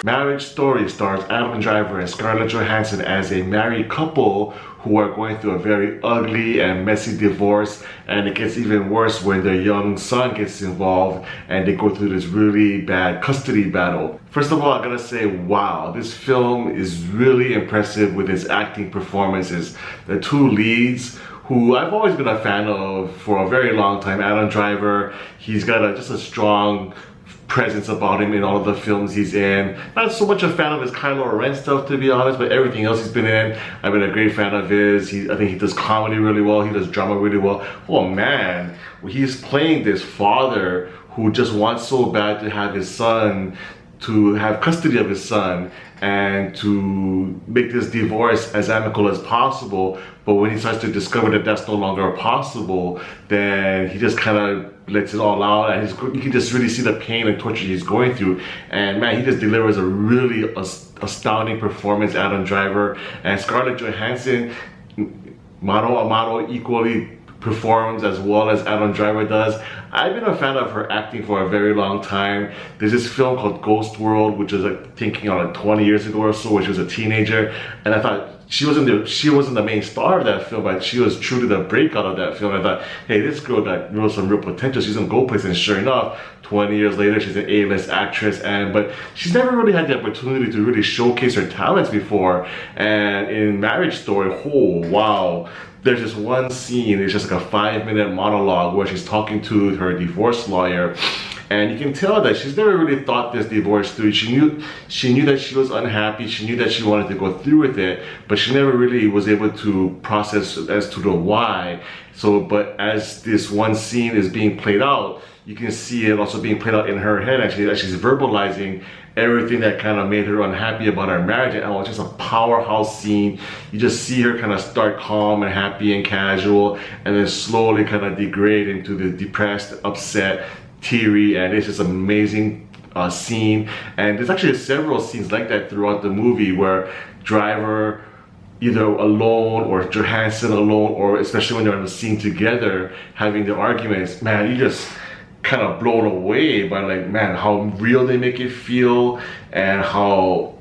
Marriage Story stars Adam Driver and Scarlett Johansson as a married couple who are going through a very ugly and messy divorce, and it gets even worse when their young son gets involved and they go through this really bad custody battle. First of all, I gotta say, wow, this film is really impressive with its acting performances. The two leads, who I've always been a fan of for a very long time, Adam Driver, he's got just a strong presence about him in all of the films he's in. Not so much a fan of his Kylo Ren stuff, to be honest, but everything else he's been in, I've been a great fan of his. I think he does comedy really well, he does drama really well. Oh man, he's playing this father who just wants so bad to have his son, to have custody of his son, and to make this divorce as amicable as possible. But when he starts to discover that that's no longer possible, then he just kind of lets it all out, and you can just really see the pain and torture he's going through. And man, he just delivers a really astounding performance, Adam Driver. And Scarlett Johansson, mano a mano, equally performs as well as Adam Driver does. I've been a fan of her acting for a very long time. There's this film called Ghost World, which was like thinking on like 20 years ago or so, when she was a teenager, and I thought she wasn't the main star of that film, but she was true to the breakout of that film. I thought, hey, this girl got some real potential. She's gonna go places, and sure enough, 20 years later, she's an A-list actress, but she's never really had the opportunity to really showcase her talents before. And in Marriage Story, oh wow, there's this one scene, it's just like a 5-minute monologue where she's talking to her divorce lawyer, and you can tell that she's never really thought this divorce through. She knew that she was unhappy, she knew that she wanted to go through with it, but she never really was able to process as to the why. But as this one scene is being played out, you can see it also being played out in her head, actually, that she's verbalizing everything that kind of made her unhappy about her marriage. And it's just a powerhouse scene. You just see her kind of start calm and happy and casual, and then slowly kind of degrade into the depressed, upset, teary, and it's just amazing scene. And there's actually several scenes like that throughout the movie where Driver, either alone or Johansson alone, or especially when they're in the scene together having the arguments, man, you just kind of blown away by, like, man, how real they make it feel and how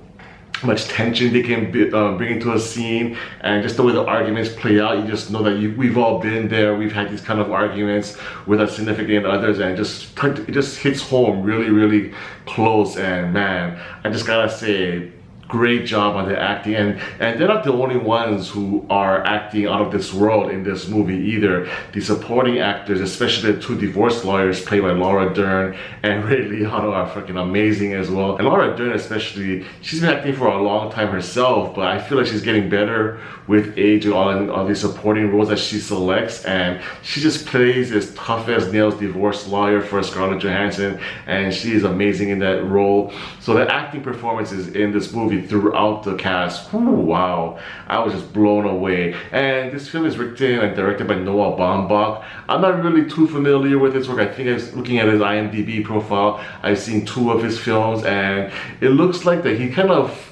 much tension they can bring into a scene, and just the way the arguments play out. You just know that we've all been there. We've had these kind of arguments with our significant others, and it just hits home really, really close. And man, I just gotta say, great job on the acting, and they're not the only ones who are acting out of this world in this movie either. The supporting actors, especially the two divorce lawyers played by Laura Dern and Ray Liotta, are freaking amazing as well. And Laura Dern especially, she's been acting for a long time herself, but I feel like she's getting better with age and all these supporting roles that she selects, and she just plays this tough as nails divorce lawyer for Scarlett Johansson, and she is amazing in that role. So the acting performances in this movie throughout the cast, wow, I was just blown away. And this film is written and directed by Noah Baumbach. I'm not really too familiar with his work. I think I was looking at his IMDb profile, I've seen 2 of his films, and it looks like that he kind of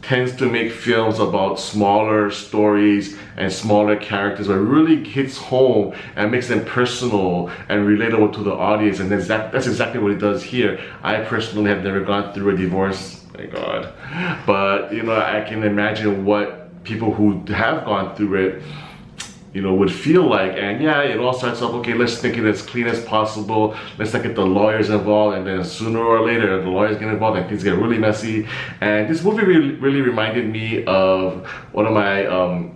tends to make films about smaller stories and smaller characters, but it really hits home and makes them personal and relatable to the audience, and that's exactly what he does here. I personally have never gone through a divorce, my God, but you know, I can imagine what people who have gone through it, you know, would feel like. And yeah, it all starts off, okay, let's make it as clean as possible, let's not get the lawyers involved, and then sooner or later the lawyers get involved and things get really messy. And this movie really reminded me of one of my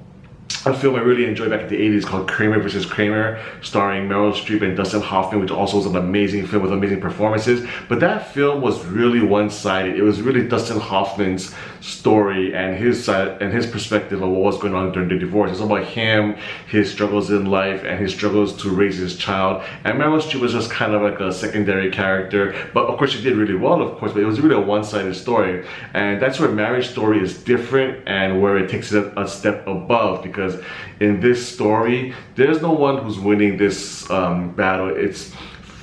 a film I really enjoyed back in the 80s called Kramer vs. Kramer, starring Meryl Streep and Dustin Hoffman, which also was an amazing film with amazing performances. But that film was really one-sided. It was really Dustin Hoffman's story and his side and his perspective of what was going on during the divorce. It's about him, his struggles in life, and his struggles to raise his child. And Meryl Streep was just kind of like a secondary character, but of course she did really well, of course, but it was really a one-sided story. And that's where Marriage Story is different, and where it takes it a step above, because in this story, there's no one who's winning this battle. It's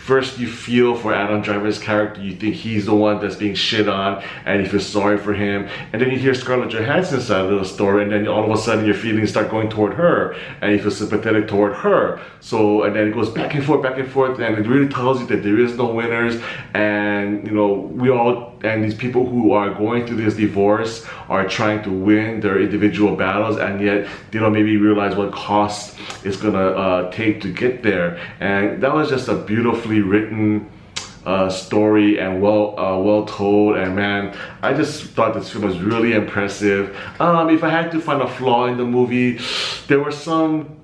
first you feel for Adam Driver's character, you think he's the one that's being shit on, and you feel sorry for him. And then you hear Scarlett Johansson's side of the story, and then all of a sudden your feelings start going toward her, and you feel sympathetic toward her. So, and then it goes back and forth, and it really tells you that there is no winners, and you know, we all, and these people who are going through this divorce are trying to win their individual battles, and yet they don't maybe realize what cost it's gonna take to get there. And that was just a beautifully written story, and well told. And man, I just thought this film was really impressive. If I had to find a flaw in the movie, there were some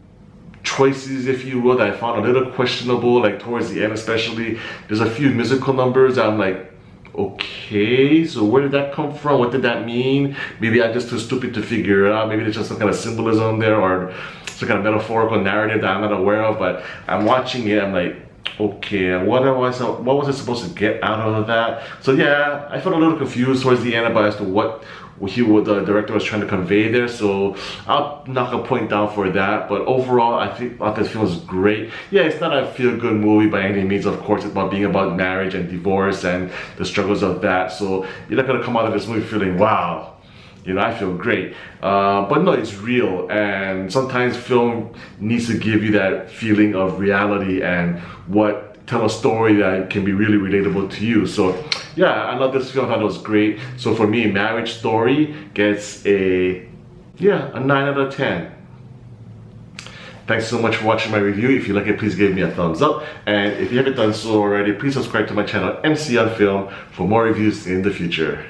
choices, if you will, that I found a little questionable, like towards the end especially. There's a few musical numbers that I'm like, okay, so where did that come from? What did that mean? Maybe I'm just too stupid to figure it out. Maybe there's just some kind of symbolism there, or some kind of metaphorical narrative that I'm not aware of. But I'm watching it, I'm like, okay, what was I supposed to get out of that? So yeah, I felt a little confused towards the end about as to what the director was trying to convey there. So I'll knock a point down for that. But overall, I thought this film was great. Yeah, it's not a feel-good movie by any means. Of course, it's being about marriage and divorce and the struggles of that. So you're not gonna come out of this movie feeling, wow, you know, I feel great. But no, it's real, and sometimes film needs to give you that feeling of reality and tell a story that can be really relatable to you. So yeah, I love this film. I thought it was great. So for me, Marriage Story gets a 9 out of 10. Thanks so much for watching my review. If you like it, please give me a thumbs up. And if you haven't done so already, please subscribe to my channel, MC on Film, for more reviews in the future.